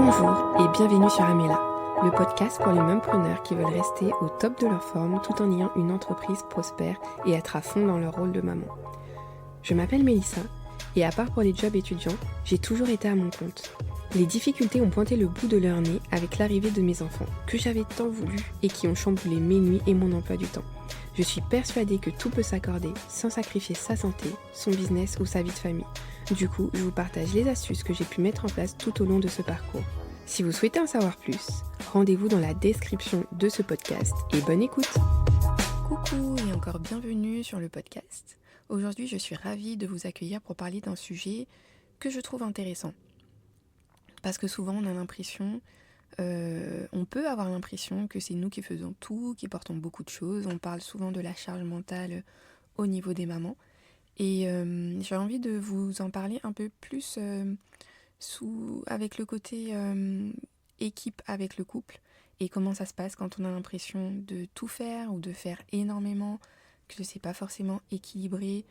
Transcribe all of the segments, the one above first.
Bonjour et bienvenue sur Amela, le podcast pour les mompreneurs qui veulent rester au top de leur forme tout en ayant une entreprise prospère et être à fond dans leur rôle de maman. Je m'appelle Mélissa et à part pour les jobs étudiants, j'ai toujours été à mon compte. Les difficultés ont pointé le bout de leur nez avec l'arrivée de mes enfants, que j'avais tant voulu et qui ont chamboulé mes nuits et mon emploi du temps. Je suis persuadée que tout peut s'accorder sans sacrifier sa santé, son business ou sa vie de famille. Du coup, je vous partage les astuces que j'ai pu mettre en place tout au long de ce parcours. Si vous souhaitez en savoir plus, rendez-vous dans la description de ce podcast et bonne écoute. Coucou et encore bienvenue sur le podcast. Aujourd'hui, je suis ravie de vous accueillir pour parler d'un sujet que je trouve intéressant. Parce que souvent, on a l'impression, on peut avoir l'impression que c'est nous qui faisons tout, qui portons beaucoup de choses. On parle souvent de la charge mentale au niveau des mamans. Et j'ai envie de vous en parler un peu plus avec le côté équipe avec le couple et comment ça se passe quand on a l'impression de tout faire ou de faire énormément, que c'est pas forcément équilibré,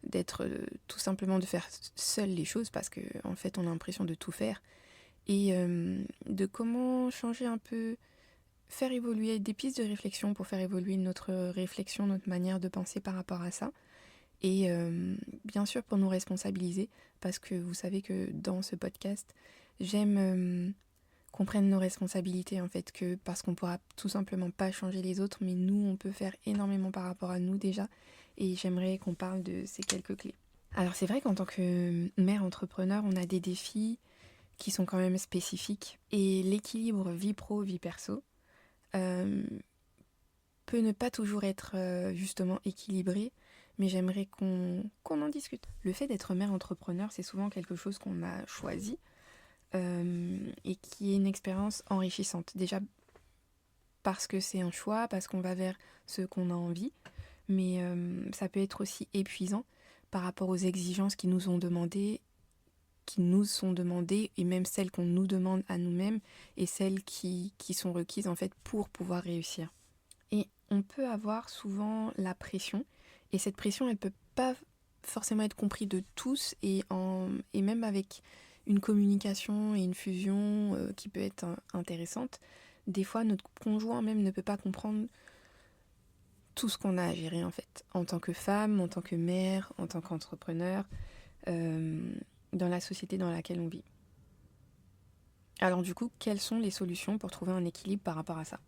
d'être tout simplement de faire seul les choses parce que en fait on a l'impression de tout faire et de comment changer un peu, faire évoluer des pistes de réflexion pour faire évoluer notre réflexion, notre manière de penser par rapport à ça. Et bien sûr pour nous responsabiliser, parce que vous savez que dans ce podcast, j'aime qu'on prenne nos responsabilités en fait, que parce qu'on pourra tout simplement pas changer les autres, mais nous on peut faire énormément par rapport à nous déjà, et j'aimerais qu'on parle de ces quelques clés. Alors c'est vrai qu'en tant que mère entrepreneur, on a des défis qui sont quand même spécifiques, et l'équilibre vie pro, vie perso peut ne pas toujours être justement équilibré, mais j'aimerais qu'on en discute. Le fait d'être mère entrepreneur, c'est souvent quelque chose qu'on a choisi et qui est une expérience enrichissante. Déjà parce que c'est un choix, parce qu'on va vers ce qu'on a envie, mais ça peut être aussi épuisant par rapport aux exigences qui nous sont demandées, et même celles qu'on nous demande à nous-mêmes et celles qui sont requises en fait pour pouvoir réussir. Et on peut avoir souvent la pression, et cette pression, elle peut pas forcément être comprise de tous, et même avec une communication et une fusion qui peut être intéressante, des fois notre conjoint même ne peut pas comprendre tout ce qu'on a à gérer en fait, en tant que femme, en tant que mère, en tant qu'entrepreneur, dans la société dans laquelle on vit. Alors du coup, quelles sont les solutions pour trouver un équilibre par rapport à ça ?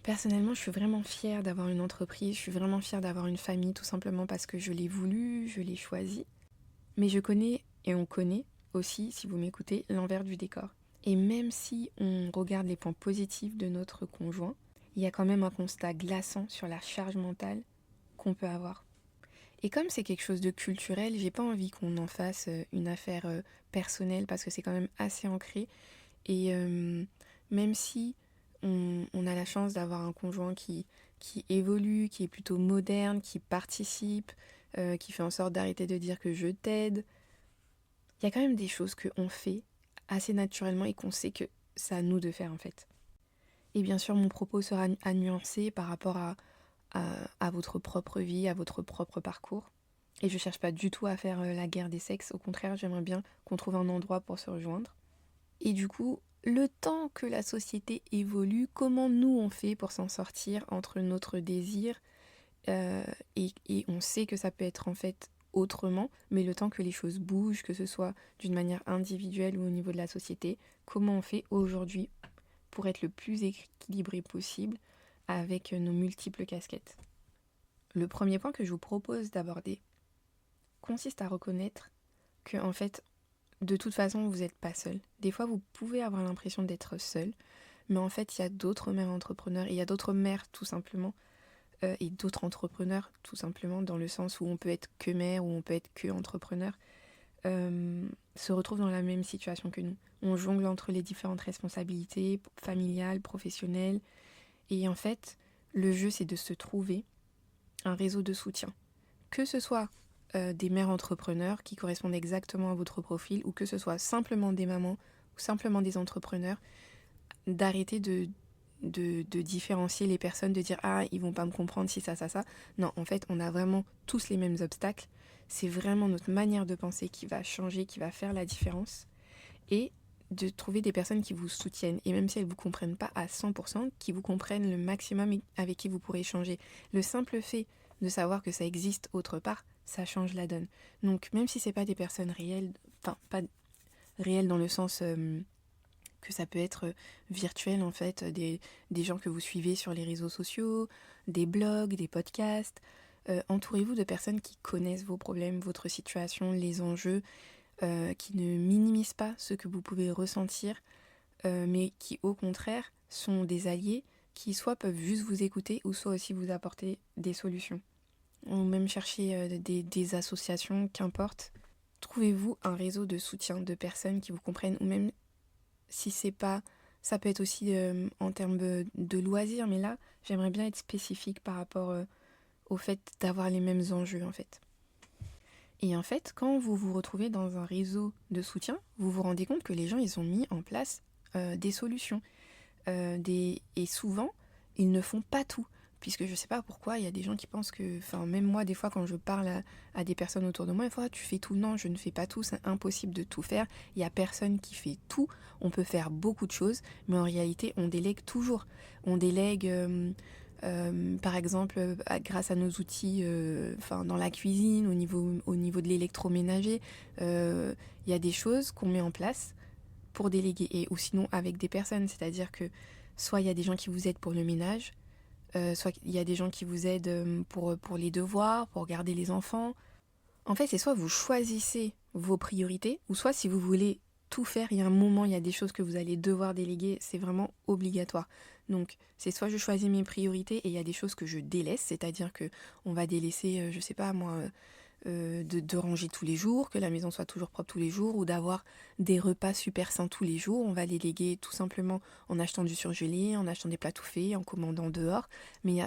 Personnellement, je suis vraiment fière d'avoir une entreprise, je suis vraiment fière d'avoir une famille, tout simplement parce que je l'ai voulu, je l'ai choisi. Mais je connais, et on connaît aussi, si vous m'écoutez, l'envers du décor. Et même si on regarde les points positifs de notre conjoint, il y a quand même un constat glaçant sur la charge mentale qu'on peut avoir. Et comme c'est quelque chose de culturel, j'ai pas envie qu'on en fasse une affaire personnelle, parce que c'est quand même assez ancré. Et même si on a la chance d'avoir un conjoint qui évolue, qui est plutôt moderne, qui participe, qui fait en sorte d'arrêter de dire que je t'aide, il y a quand même des choses qu'on fait assez naturellement et qu'on sait que c'est à nous de faire en fait. Et bien sûr, mon propos sera à nuancer par rapport à votre propre vie, à votre propre parcours. Et je cherche pas du tout à faire la guerre des sexes, au contraire, j'aimerais bien qu'on trouve un endroit pour se rejoindre. Et du coup, le temps que la société évolue, comment nous on fait pour s'en sortir entre notre désir et on sait que ça peut être en fait autrement, mais le temps que les choses bougent, que ce soit d'une manière individuelle ou au niveau de la société, comment on fait aujourd'hui pour être le plus équilibré possible avec nos multiples casquettes. Le premier point que je vous propose d'aborder consiste à reconnaître que en fait, de toute façon, vous n'êtes pas seul. Des fois, vous pouvez avoir l'impression d'être seul, mais en fait, il y a d'autres mères entrepreneurs, et il y a d'autres mères tout simplement, et d'autres entrepreneurs tout simplement, dans le sens où on peut être que mère ou on peut être que entrepreneur, se retrouvent dans la même situation que nous. On jongle entre les différentes responsabilités familiales, professionnelles, et en fait, le jeu, c'est de se trouver un réseau de soutien. Que ce soit des mères entrepreneurs qui correspondent exactement à votre profil, ou que ce soit simplement des mamans ou simplement des entrepreneurs, d'arrêter de différencier les personnes, de dire ah ils vont pas me comprendre si ça. Non, en fait on a vraiment tous les mêmes obstacles, c'est vraiment notre manière de penser qui va changer, qui va faire la différence, et de trouver des personnes qui vous soutiennent, et même si elles ne vous comprennent pas à 100%, qui vous comprennent le maximum et avec qui vous pourrez échanger. Le simple fait de savoir que ça existe autre part, ça change la donne. Donc même si c'est pas des personnes réelles, enfin pas réelles dans le sens que ça peut être virtuel en fait, des gens que vous suivez sur les réseaux sociaux, des blogs, des podcasts, entourez-vous de personnes qui connaissent vos problèmes, votre situation, les enjeux, qui ne minimisent pas ce que vous pouvez ressentir, mais qui au contraire sont des alliés qui soit peuvent juste vous écouter ou soit aussi vous apporter des solutions. Ou même chercher des associations, qu'importe. Trouvez-vous un réseau de soutien de personnes qui vous comprennent, ou même si c'est pas... Ça peut être aussi en termes de loisirs, mais là, j'aimerais bien être spécifique par rapport au fait d'avoir les mêmes enjeux en fait. Et en fait, quand vous vous retrouvez dans un réseau de soutien, vous vous rendez compte que les gens, ils ont mis en place des solutions. Et souvent, ils ne font pas tout. Puisque je sais pas pourquoi, il y a des gens qui pensent que... Enfin, même moi, des fois, quand je parle à des personnes autour de moi, des fois, tu fais tout. Non, je ne fais pas tout, c'est impossible de tout faire. Il n'y a personne qui fait tout. On peut faire beaucoup de choses, mais en réalité, on délègue toujours. On délègue... par exemple, grâce à nos outils dans la cuisine, au niveau de l'électroménager, il y a des choses qu'on met en place pour déléguer, ou sinon avec des personnes, c'est-à-dire que soit il y a des gens qui vous aident pour le ménage, soit il y a des gens qui vous aident pour les devoirs, pour garder les enfants. En fait, c'est soit vous choisissez vos priorités, ou soit si vous voulez tout faire, il y a un moment, il y a des choses que vous allez devoir déléguer, c'est vraiment obligatoire. Donc, c'est soit je choisis mes priorités et il y a des choses que je délaisse, c'est-à-dire que on va délaisser, je sais pas moi, de ranger tous les jours, que la maison soit toujours propre tous les jours, ou d'avoir des repas super sains tous les jours. On va les léguer tout simplement en achetant du surgelé, en achetant des plats tout faits, en commandant dehors. Mais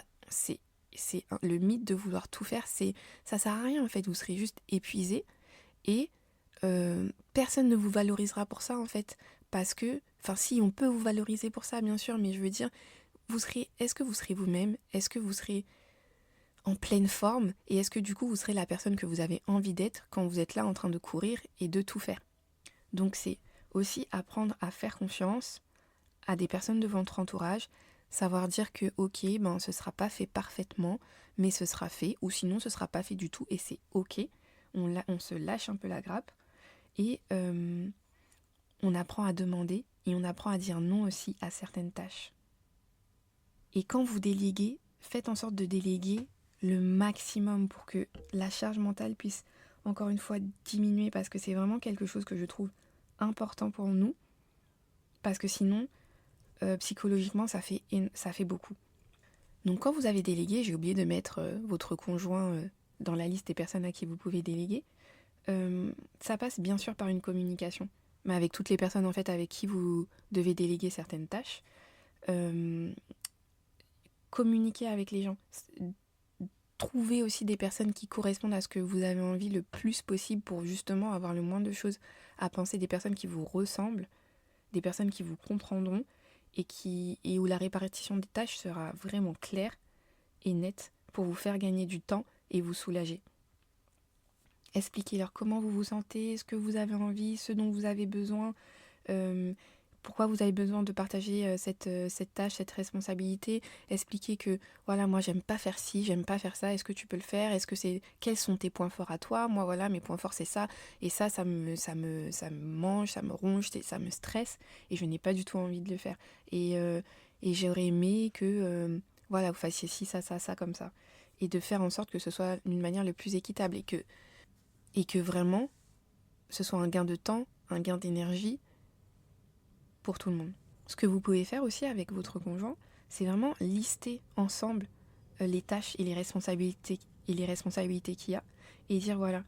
le mythe de vouloir tout faire, ça sert à rien en fait. Vous serez juste épuisé et personne ne vous valorisera pour ça en fait. Parce que, enfin si, on peut vous valoriser pour ça bien sûr, mais je veux dire, est-ce que vous serez vous-même? Est-ce que vous serez en pleine forme, et est-ce que du coup vous serez la personne que vous avez envie d'être quand vous êtes là en train de courir et de tout faire? Donc c'est aussi apprendre à faire confiance à des personnes de votre entourage, savoir dire que ok, ben ce sera pas fait parfaitement, mais ce sera fait, ou sinon ce sera pas fait du tout et c'est ok. On se lâche un peu la grappe et on apprend à demander et on apprend à dire non aussi à certaines tâches. Et quand vous déléguez, faites en sorte de déléguer le maximum pour que la charge mentale puisse encore une fois diminuer, parce que c'est vraiment quelque chose que je trouve important pour nous, parce que sinon psychologiquement ça fait beaucoup. Donc quand vous avez délégué, j'ai oublié de mettre votre conjoint dans la liste des personnes à qui vous pouvez déléguer, ça passe bien sûr par une communication, mais avec toutes les personnes en fait avec qui vous devez déléguer certaines tâches. Communiquer avec les gens, trouver aussi des personnes qui correspondent à ce que vous avez envie le plus possible pour justement avoir le moins de choses à penser, des personnes qui vous ressemblent, des personnes qui vous comprendront et où la répartition des tâches sera vraiment claire et nette pour vous faire gagner du temps et vous soulager. Expliquez-leur comment vous vous sentez, ce que vous avez envie, ce dont vous avez besoin, pourquoi vous avez besoin de partager cette tâche, cette responsabilité. Expliquez que voilà, moi j'aime pas faire ci, j'aime pas faire ça, est-ce que tu peux le faire, quels sont tes points forts à toi, moi voilà, mes points forts c'est ça, et ça me mange, ça me ronge, ça me stresse, et je n'ai pas du tout envie de le faire. Et j'aurais aimé que voilà, vous fassiez ci, ça, comme ça. Et de faire en sorte que ce soit d'une manière le plus équitable, et que vraiment ce soit un gain de temps, un gain d'énergie pour tout le monde. Ce que vous pouvez faire aussi avec votre conjoint, c'est vraiment lister ensemble les tâches et les responsabilités qu'il y a, et dire voilà,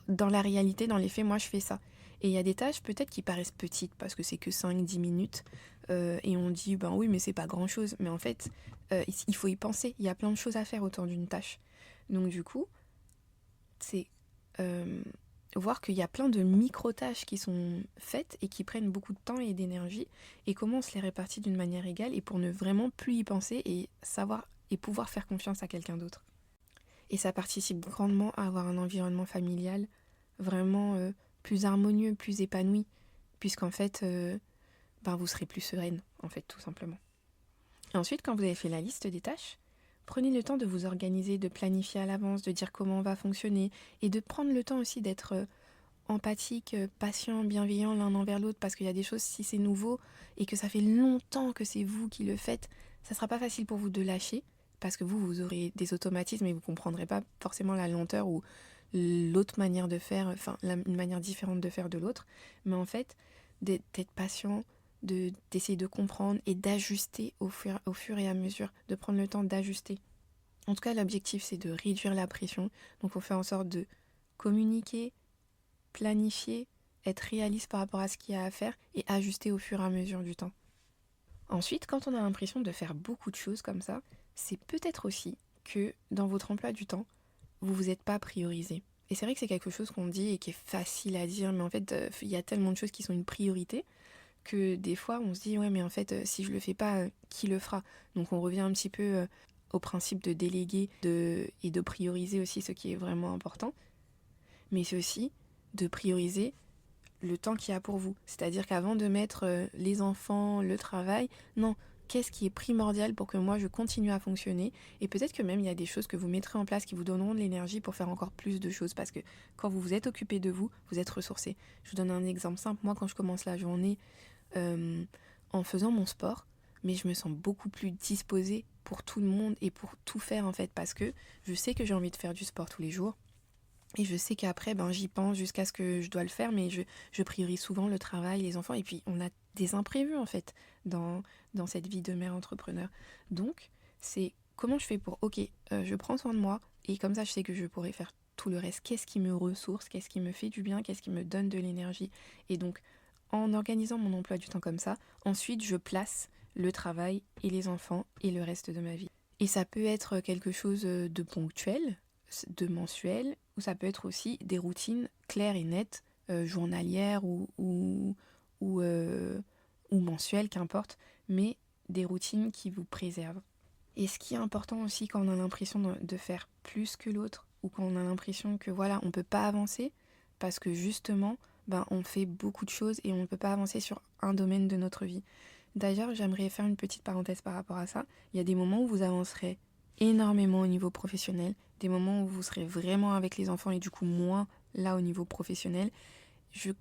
dans la réalité, dans les faits, moi je fais ça. Et il y a des tâches peut-être qui paraissent petites parce que c'est que 5-10 minutes et on dit ben oui mais c'est pas grand chose, mais en fait il faut y penser, il y a plein de choses à faire autour d'une tâche. Donc du coup c'est voir qu'il y a plein de micro-tâches qui sont faites et qui prennent beaucoup de temps et d'énergie, et comment on se les répartit d'une manière égale, et pour ne vraiment plus y penser et savoir et pouvoir faire confiance à quelqu'un d'autre. Et ça participe grandement à avoir un environnement familial vraiment plus harmonieux, plus épanoui, puisqu'en fait, vous serez plus sereine, en fait, tout simplement. Et ensuite, quand vous avez fait la liste des tâches, prenez le temps de vous organiser, de planifier à l'avance, de dire comment on va fonctionner, et de prendre le temps aussi d'être empathique, patient, bienveillant l'un envers l'autre, parce qu'il y a des choses, si c'est nouveau, et que ça fait longtemps que c'est vous qui le faites, ça sera pas facile pour vous de lâcher, parce que vous aurez des automatismes et vous comprendrez pas forcément la lenteur ou l'autre manière de faire, une manière différente de faire de l'autre. Mais en fait, d'être patient, d'essayer de comprendre et d'ajuster au fur et à mesure, de prendre le temps d'ajuster. En tout cas, l'objectif, c'est de réduire la pression. Donc, on fait en sorte de communiquer, planifier, être réaliste par rapport à ce qu'il y a à faire et ajuster au fur et à mesure du temps. Ensuite, quand on a l'impression de faire beaucoup de choses comme ça, c'est peut-être aussi que dans votre emploi du temps, vous vous êtes pas priorisé. Et c'est vrai que c'est quelque chose qu'on dit et qui est facile à dire, mais en fait, il y a tellement de choses qui sont une priorité que des fois, on se dit, ouais, mais en fait, si je le fais pas, qui le fera? Donc on revient un petit peu au principe de déléguer et de prioriser aussi ce qui est vraiment important. Mais c'est aussi de prioriser le temps qu'il y a pour vous. C'est-à-dire qu'avant de mettre les enfants, le travail, non, qu'est-ce qui est primordial pour que moi je continue à fonctionner? Et peut-être que même il y a des choses que vous mettrez en place qui vous donneront de l'énergie pour faire encore plus de choses, parce que quand vous vous êtes occupé de vous, vous êtes ressourcé. Je vous donne un exemple simple. Moi, quand je commence la journée en faisant mon sport, mais je me sens beaucoup plus disposée pour tout le monde et pour tout faire en fait, parce que je sais que j'ai envie de faire du sport tous les jours. Et je sais qu'après, j'y pense jusqu'à ce que je dois le faire, mais je priorise souvent le travail, les enfants, et puis on a des imprévus en fait dans cette vie de mère entrepreneur. Donc, c'est comment je fais pour, je prends soin de moi, et comme ça je sais que je pourrai faire tout le reste. Qu'est-ce qui me ressource, qu'est-ce qui me fait du bien, qu'est-ce qui me donne de l'énergie. Et donc, en organisant mon emploi du temps comme ça, ensuite je place le travail et les enfants et le reste de ma vie. Et ça peut être quelque chose de ponctuel, de mensuel, ou ça peut être aussi des routines claires et nettes, journalières ou mensuelles, qu'importe, mais des routines qui vous préservent. Et ce qui est important aussi quand on a l'impression de faire plus que l'autre, ou quand on a l'impression que voilà, on ne peut pas avancer, parce que justement, on fait beaucoup de choses et on ne peut pas avancer sur un domaine de notre vie. D'ailleurs, j'aimerais faire une petite parenthèse par rapport à ça. Il y a des moments où vous avancerez énormément au niveau professionnel, des moments où vous serez vraiment avec les enfants et du coup moins là au niveau professionnel. Je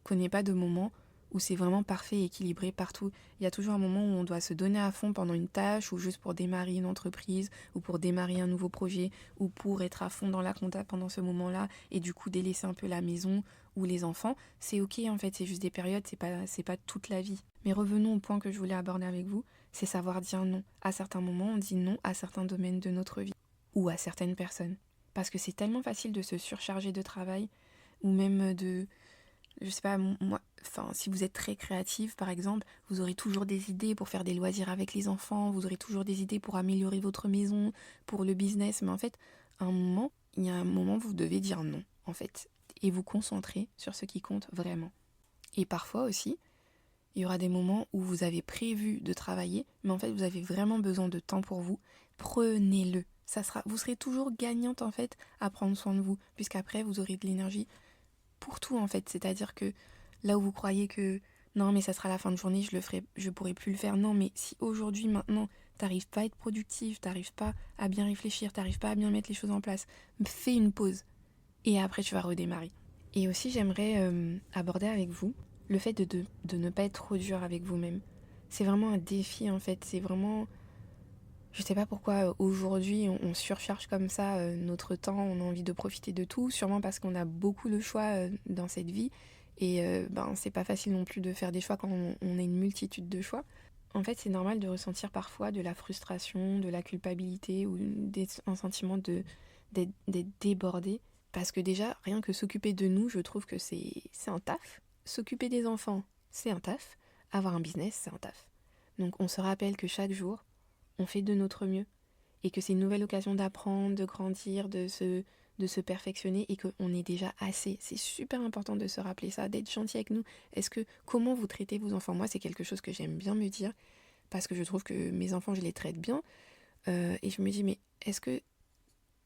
connais pas de moment où c'est vraiment parfait et équilibré partout. Il y a toujours un moment où on doit se donner à fond pendant une tâche ou juste pour démarrer une entreprise ou pour démarrer un nouveau projet ou pour être à fond dans la compta pendant ce moment-là et du coup délaisser un peu la maison ou les enfants. C'est ok en fait, c'est juste des périodes, c'est pas toute la vie. Mais revenons au point que je voulais aborder avec vous, c'est savoir dire non. À certains moments, on dit non à certains domaines de notre vie ou à certaines personnes. Parce que c'est tellement facile de se surcharger de travail ou même je sais pas, moi, si vous êtes très créative par exemple, vous aurez toujours des idées pour faire des loisirs avec les enfants, vous aurez toujours des idées pour améliorer votre maison, pour le business, mais en fait, il y a un moment où vous devez dire non, en fait, et vous concentrer sur ce qui compte vraiment. Et parfois aussi, il y aura des moments où vous avez prévu de travailler, mais en fait, vous avez vraiment besoin de temps pour vous. Prenez-le. Vous serez toujours gagnante en fait à prendre soin de vous, puisqu'après, vous aurez de l'énergie pour tout en fait. C'est-à-dire que là où vous croyez que non, mais ça sera la fin de journée, je pourrai plus le faire. Non, mais si aujourd'hui, maintenant, t'arrives pas à être productive, t'arrives pas à bien réfléchir, t'arrives pas à bien mettre les choses en place, fais une pause et après tu vas redémarrer. Et aussi, j'aimerais aborder avec vous le fait de ne pas être trop dur avec vous-même. C'est vraiment un défi en fait. C'est vraiment. Je sais pas pourquoi aujourd'hui on surcharge comme ça notre temps, on a envie de profiter de tout, sûrement parce qu'on a beaucoup de choix dans cette vie. Et c'est pas facile non plus de faire des choix quand on a une multitude de choix. En fait, c'est normal de ressentir parfois de la frustration, de la culpabilité ou un sentiment d'être débordé. Parce que déjà, rien que s'occuper de nous, je trouve que c'est un taf. S'occuper des enfants, c'est un taf. Avoir un business, c'est un taf. Donc on se rappelle que chaque jour, on fait de notre mieux. Et que c'est une nouvelle occasion d'apprendre, de grandir, de se perfectionner et qu'on est déjà assez. C'est super important de se rappeler ça, d'être gentil avec nous. Comment vous traitez vos enfants? Moi, c'est quelque chose que j'aime bien me dire parce que je trouve que mes enfants, je les traite bien. Et je me dis, mais est-ce que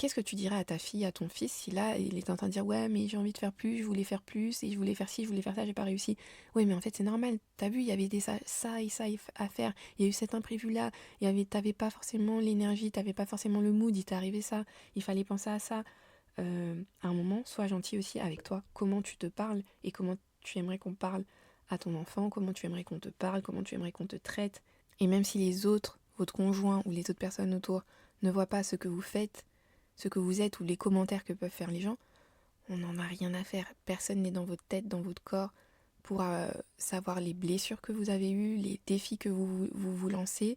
qu'est-ce que tu dirais à ta fille, à ton fils, si là, il est en train de dire « Ouais, mais j'ai envie de faire plus, je voulais faire plus, et je voulais faire ci, je voulais faire ça, j'ai pas réussi. » Ouais, mais en fait, c'est normal. T'as vu, il y avait ça et ça à faire. Il y a eu cet imprévu-là. T'avais pas forcément l'énergie, t'avais pas forcément le mood, il t'est arrivé ça. Il fallait penser à ça. À un moment, sois gentil aussi avec toi. Comment tu te parles et comment tu aimerais qu'on parle à ton enfant, comment tu aimerais qu'on te parle, comment tu aimerais qu'on te traite. Et même si les autres, votre conjoint ou les autres personnes autour, ne voient pas ce que vous faites, ce que vous êtes ou les commentaires que peuvent faire les gens, on n'en a rien à faire. Personne n'est dans votre tête, dans votre corps pour savoir les blessures que vous avez eues, les défis que vous lancez.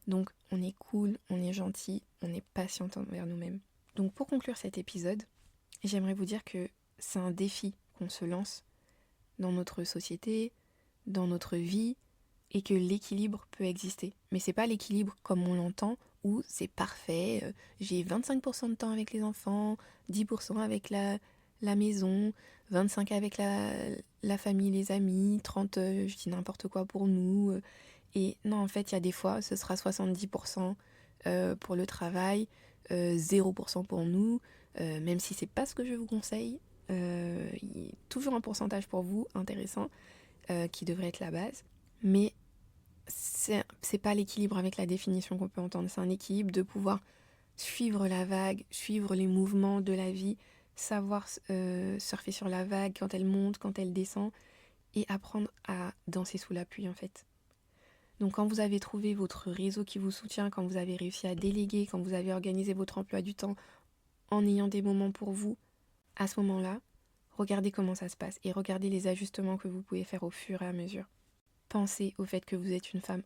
Donc on est cool, on est gentil, on est patient envers nous-mêmes. Donc pour conclure cet épisode, j'aimerais vous dire que c'est un défi qu'on se lance dans notre société, dans notre vie, et que l'équilibre peut exister. Mais c'est pas l'équilibre comme on l'entend, où c'est parfait, j'ai 25% de temps avec les enfants, 10% avec la maison, 25% avec la famille, les amis, 30%, je dis n'importe quoi pour nous. Et non, en fait, il y a des fois, ce sera 70% pour le travail, 0% pour nous, même si c'est pas ce que je vous conseille. Il y a toujours un pourcentage pour vous intéressant qui devrait être la base, mais c'est pas l'équilibre avec la définition qu'on peut entendre. C'est un équilibre de pouvoir suivre la vague, suivre les mouvements de la vie, savoir surfer sur la vague quand elle monte, quand elle descend, et apprendre à danser sous la pluie en fait. Donc quand vous avez trouvé votre réseau qui vous soutient, quand vous avez réussi à déléguer, quand vous avez organisé votre emploi du temps en ayant des moments pour vous, à ce moment-là, regardez comment ça se passe et regardez les ajustements que vous pouvez faire au fur et à mesure. Pensez au fait que vous êtes une femme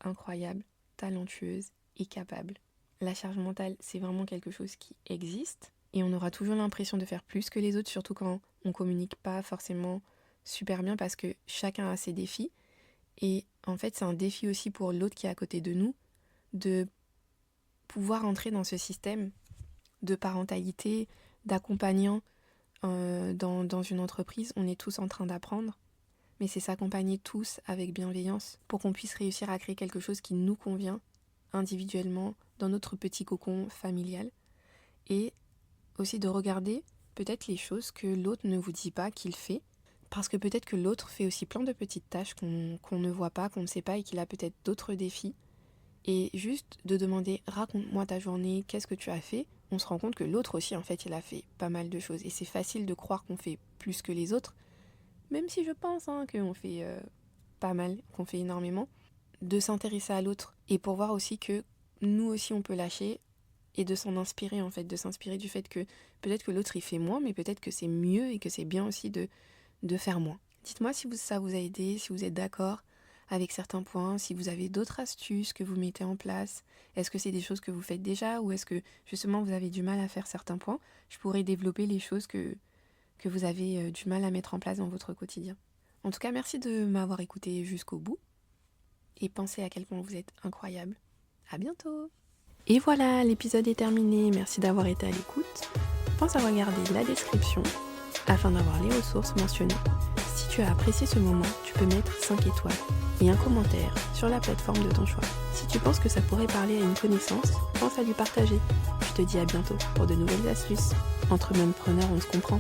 incroyable, talentueuse et capable. La charge mentale, c'est vraiment quelque chose qui existe et on aura toujours l'impression de faire plus que les autres, surtout quand on communique pas forcément super bien parce que chacun a ses défis. Et en fait, c'est un défi aussi pour l'autre qui est à côté de nous de pouvoir entrer dans ce système de parentalité, d'accompagnant dans une entreprise. On est tous en train d'apprendre, mais c'est s'accompagner tous avec bienveillance pour qu'on puisse réussir à créer quelque chose qui nous convient individuellement dans notre petit cocon familial et aussi de regarder peut-être les choses que l'autre ne vous dit pas qu'il fait. Parce que peut-être que l'autre fait aussi plein de petites tâches qu'on ne voit pas, qu'on ne sait pas et qu'il a peut-être d'autres défis. Et juste de demander « raconte-moi ta journée, qu'est-ce que tu as fait ?» On se rend compte que l'autre aussi, en fait, il a fait pas mal de choses. Et c'est facile de croire qu'on fait plus que les autres, même si je pense qu'on fait pas mal, qu'on fait énormément. De s'intéresser à l'autre et pour voir aussi que nous aussi on peut lâcher et de s'en inspirer en fait, de s'inspirer du fait que peut-être que l'autre il fait moins, mais peut-être que c'est mieux et que c'est bien aussi de faire moins. Dites-moi si ça vous a aidé, si vous êtes d'accord avec certains points, si vous avez d'autres astuces que vous mettez en place. Est-ce que c'est des choses que vous faites déjà ou est-ce que justement vous avez du mal à faire certains points? Je pourrais développer les choses que vous avez du mal à mettre en place dans votre quotidien. En tout cas, merci de m'avoir écouté jusqu'au bout et pensez à quel point vous êtes incroyable. À bientôt! Et voilà, l'épisode est terminé. Merci d'avoir été à l'écoute. Pense à regarder la description afin d'avoir les ressources mentionnées. Si tu as apprécié ce moment, tu peux mettre 5 étoiles et un commentaire sur la plateforme de ton choix. Si tu penses que ça pourrait parler à une connaissance, pense à lui partager. Je te dis à bientôt pour de nouvelles astuces. Entre mêmes preneurs, on se comprend.